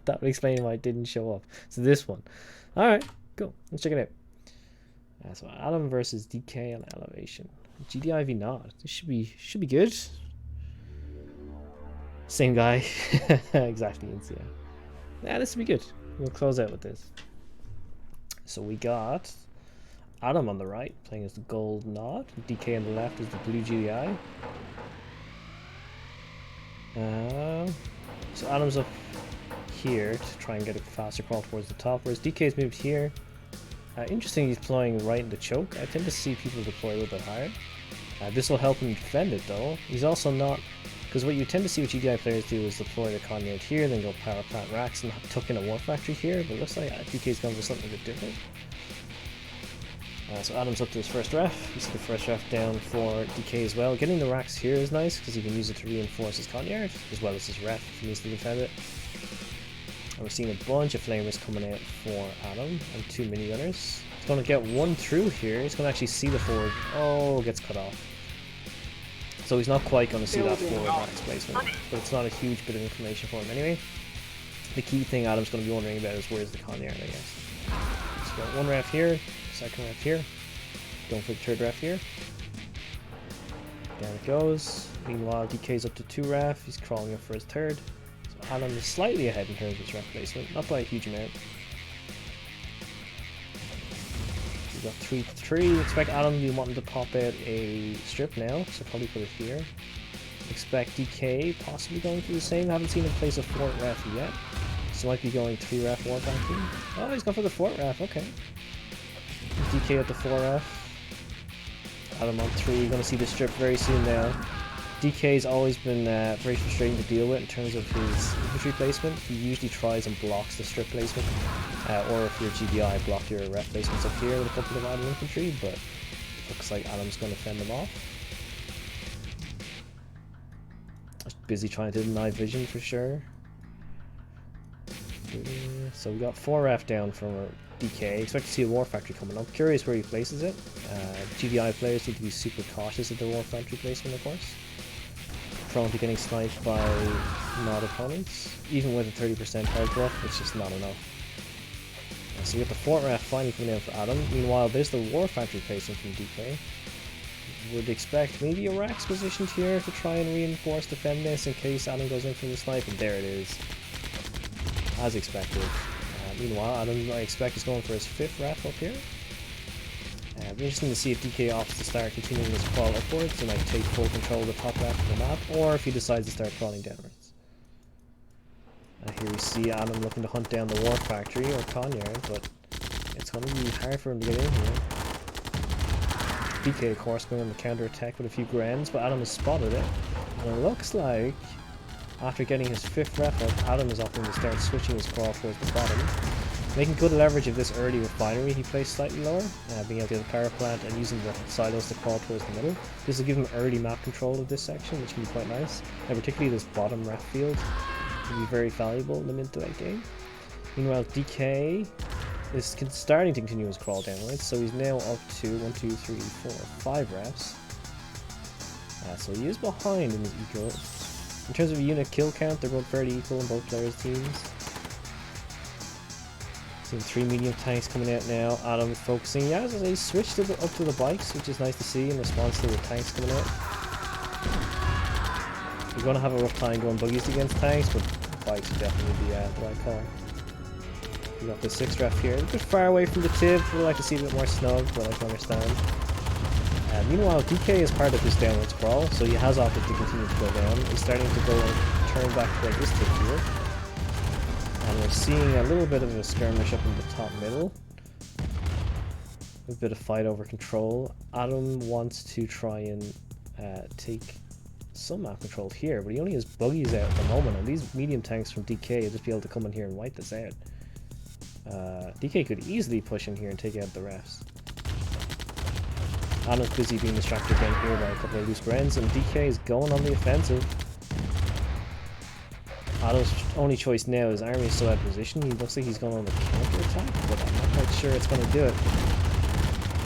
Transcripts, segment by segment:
That would explain why it didn't show up. So this one. Alright, cool. Let's check it out. So Adam versus DK on elevation. GDI v not. This should be good. Same guy. Exactly. Yeah, this will be good. We'll close out with this. So we got Adam on the right, playing as the gold nod. DK on the left is the blue GDI. So Adam's up here to try and get a faster crawl towards the top, whereas DK's moved here. Interesting, he's deploying right in the choke. I tend to see people deploy a little bit higher. This will help him defend it though. He's also not, because what you tend to see what GDI players do is deploy the Conyard here, then go power plant racks and tuck in a war factory here, but it looks like DK's going for something a bit different. So Adam's up to his first ref. You see the first ref down for DK as well. Getting the racks here is nice because he can use it to reinforce his Conyard as well as his ref if he needs to defend it. And we're seeing a bunch of flamers coming out for Adam and 2 minigunners. He's going to get one through here. He's going to actually see the forward. Oh, gets cut off. So he's not quite going to see that forward racks placement, but it's not a huge bit of information for him anyway. The key thing Adam's going to be wondering about is where's the Conyard, I guess. So got one ref here. Second ref here, going for the third ref here. Down it goes. Meanwhile, DK's up to 2 ref. He's crawling up for his third. So Adam is slightly ahead in terms of his ref placement, not by a huge amount. We got 3 to 3. Expect Adam to be wanting to pop out a strip now, so probably put it here. Expect DK possibly going through the same. I haven't seen him place a 4th ref yet, so might be going 3 ref war factory. Oh, he's gone for the 4th ref. Okay. DK at the 4F. Adam on 3. You're going to see the strip very soon now. DK's always been very frustrating to deal with in terms of his infantry placement. He usually tries and blocks the strip placement. Or if you're GDI, block your ref placements up here with a couple of Adam infantry, but it looks like Adam's going to fend them off. Just busy trying to deny vision for sure. So we got 4F down from DK. Expect to see a war factory coming up. Curious where he places it. GDI players need to be super cautious of their war factory placement, of course. Prone to getting sniped by not opponents. Even with a 30% health buff, it's just not enough. So we got the 4th ref finally coming down for Adam. Meanwhile, there's the war factory placement from DK. Would expect maybe a Rax positioned here to try and reinforce defend this in case Adam goes in for the snipe, and there it is. As expected. Meanwhile, Adam, I expect, is going for his 5th ref up here. It'll be interesting to see if DK opts to start continuing his crawl upwards and like take full control of the top left of the map, or if he decides to start crawling downwards. Here we see Adam looking to hunt down the war factory or Conyard, but it's going to be hard for him to get in here. DK, of course, going on the counter attack with a few grands, but Adam has spotted it. And it looks like after getting his 5th ref up, Adam is opting to start switching his crawl towards the bottom. Making good leverage of this early refinery he placed slightly lower, being able to get the power plant and using the silos to crawl towards the middle. This will give him early map control of this section, which can be quite nice. And particularly this bottom ref field will be very valuable in the mid to late game. Meanwhile, DK is starting to continue his crawl downwards, so he's now up to 1, 2, 3, 4, 5 refs. So he is behind in his eco. In terms of unit kill count, they're both fairly equal in both players' teams. Seeing 3 medium tanks coming out now. Adam focusing. Yeah, as I say, switched up to the bikes, which is nice to see in response to the tanks coming out. You're going to have a rough time going buggies against tanks, but bikes would definitely be the right call. We got the 6th ref here. A bit far away from the tib. We'd like to see a bit more snug, but I can understand. Meanwhile, DK is part of this downwards crawl, so he has opted to continue to go down. He's starting to go and turn back toward this tip here. And we're seeing a little bit of a skirmish up in the top middle. A bit of fight over control. Adam wants to try and take some map control here, but he only has buggies out at the moment, and these medium tanks from DK will just be able to come in here and wipe this out. DK could easily push in here and take out the refs. Adam's busy being distracted again here by a couple of loose grands, and DK is going on the offensive. Adam's only choice now is army is still out of position. He looks like he's going on the counter attack, but I'm not quite sure it's going to do it.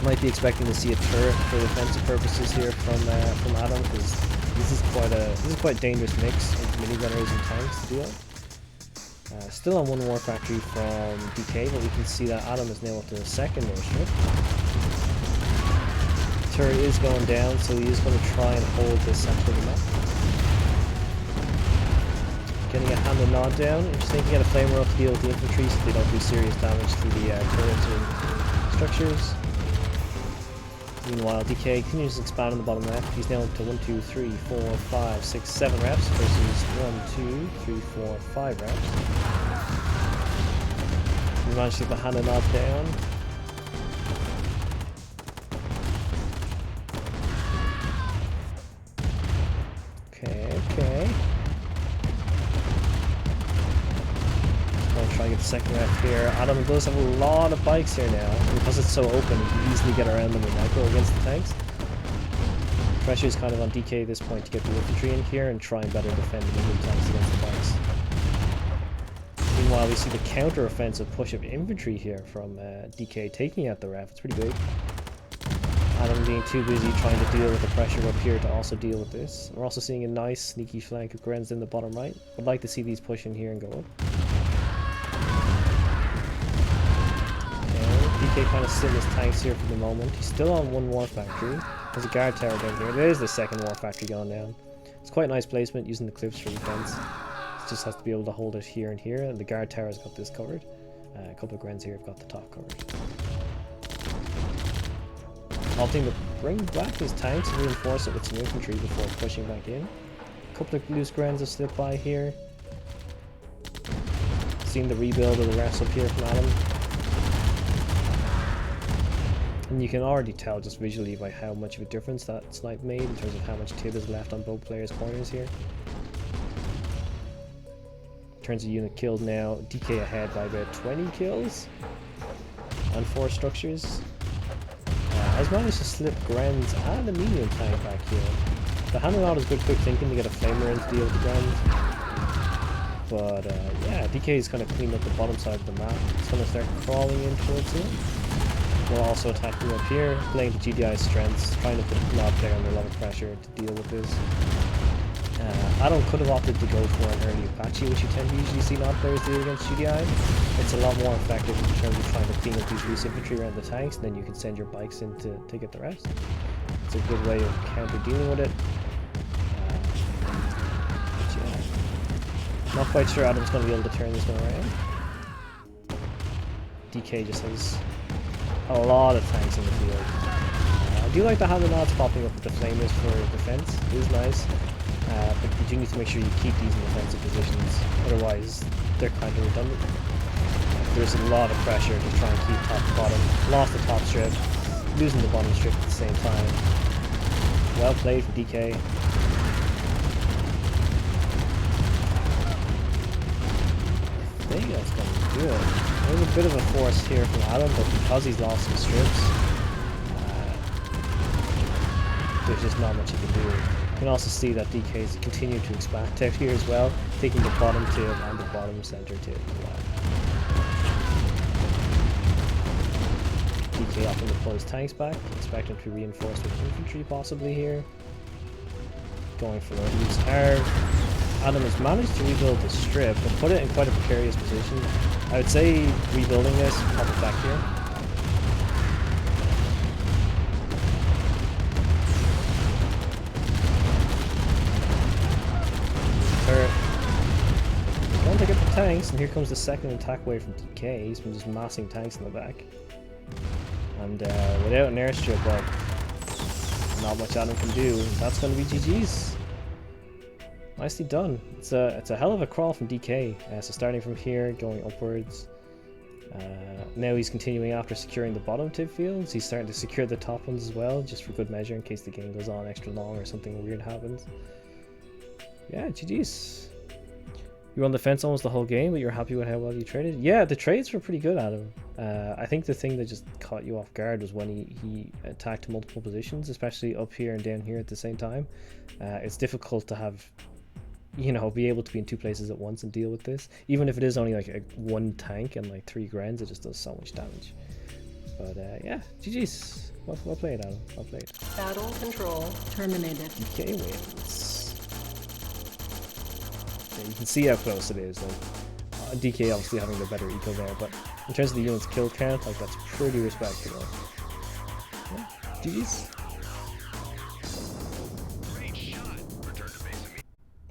Might be expecting to see a turret for defensive purposes here from Adam, because this is quite a dangerous mix of minigunners and tanks to deal. Still on one war factory from DK, but we can see that Adam is now up to the second airstrip. Turret is going down, so he is going to try and hold this center of the map. Getting a hand and nod down. Interesting to get a flamer up to deal with the infantry so they don't do serious damage to the turrets and structures. Meanwhile, DK continues to expand on the bottom left. He's now up to 1, 2, 3, 4, 5, 6, 7 reps versus 1, 2, 3, 4, 5 reps. We managed to get the hand and nod down. Okay. Try and get the second ref here. Adam does have a lot of bikes here now, and because it's so open, he can easily get around them with micro against the tanks. Pressure is kind of on DK at this point to get the infantry in here and try and better defend the medium tanks against the bikes. Meanwhile, we see the counter-offensive push of infantry here from DK taking out the ref. It's pretty big. Adam being too busy trying to deal with the pressure up here to also deal with this. We're also seeing a nice sneaky flank of Grenz in the bottom right. I'd like to see these push in here and go up. DK kind of sitting his tanks here for the moment. He's still on one war factory. There's a guard tower down here. There's the second war factory going down. It's quite a nice placement using the cliffs for defense. It just has to be able to hold it here and here, and the guard tower's got this covered. A couple of Grenz here have got the top covered. Opting to bring back his tanks and reinforce it with some infantry before pushing back in. A couple of loose Grenz have slipped by here. Seeing the rebuild of the rest up here from Adam. And you can already tell just visually by how much of a difference that snipe made in terms of how much TIB is left on both players' corners here. In terms of unit killed now, DK ahead by about 20 kills on 4 structures. Has managed to slip Grenz and a medium tank back here. The hand-on is good quick thinking to get a flamer in to deal with the Grenz. But yeah, DK is going to clean up the bottom side of the map. It's going to start crawling in towards him. We'll also attack him up here, playing the GDI's strengths, trying to put a knock there under a lot of pressure to deal with this. Adam could have opted to go for an early Apache, which you tend to usually see not players do against GDI. It's a lot more effective in terms of trying to clean up these loose infantry around the tanks, and then you can send your bikes in to get the rest. It's a good way of counter dealing with it. But yeah, not quite sure Adam's going to be able to turn this one around. DK just has a lot of tanks in the field. I do like the hand and nods popping up with the flamers for defense. It is nice. But you do need to make sure you keep these in defensive positions, otherwise they're kind of redundant. There's a lot of pressure to try and keep top to bottom. Lost the top strip, losing the bottom strip at the same time. Well played for DK. I think that's going to do it. There's a bit of a force here from Adam, but because he's lost some strips, there's just not much he can do. You can also see that DK is continuing to expand out here as well, taking the bottom tip and the bottom center tip as well. DK opting to pull his tanks back, expect him to be reinforced with infantry possibly here. Going for a loose tower. Adam has managed to rebuild the strip, but put it in quite a precarious position. I would say rebuilding this, pop it back here. Turret. Going to get the tanks, and here comes the second attack wave from DK. He's been just massing tanks in the back. And without an airstrip, well, not much Adam can do. That's going to be GG's. Nicely done. It's a hell of a crawl from DK. So starting from here, going upwards. Now he's continuing after securing the bottom tip fields. He's starting to secure the top ones as well, just for good measure in case the game goes on extra long or something weird happens. Yeah, GG's. You were on the fence almost the whole game, but you're happy with how well you traded? Yeah, the trades were pretty good, Adam. I think the thing that just caught you off guard was when he attacked multiple positions, especially up here and down here at the same time. It's difficult to have, you know, be able to be in 2 places at once and deal with this. Even if it is only like 1 tank and like 3 Grenz, it just does so much damage. But yeah, GG's. Well played, Adam. Well played. Battle control terminated. DK wins. Yeah, you can see how close it is. Like, DK obviously having the better eco there, but in terms of the units kill count, like that's pretty respectable. Yeah, GG's.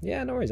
Yeah, no worries, Adam.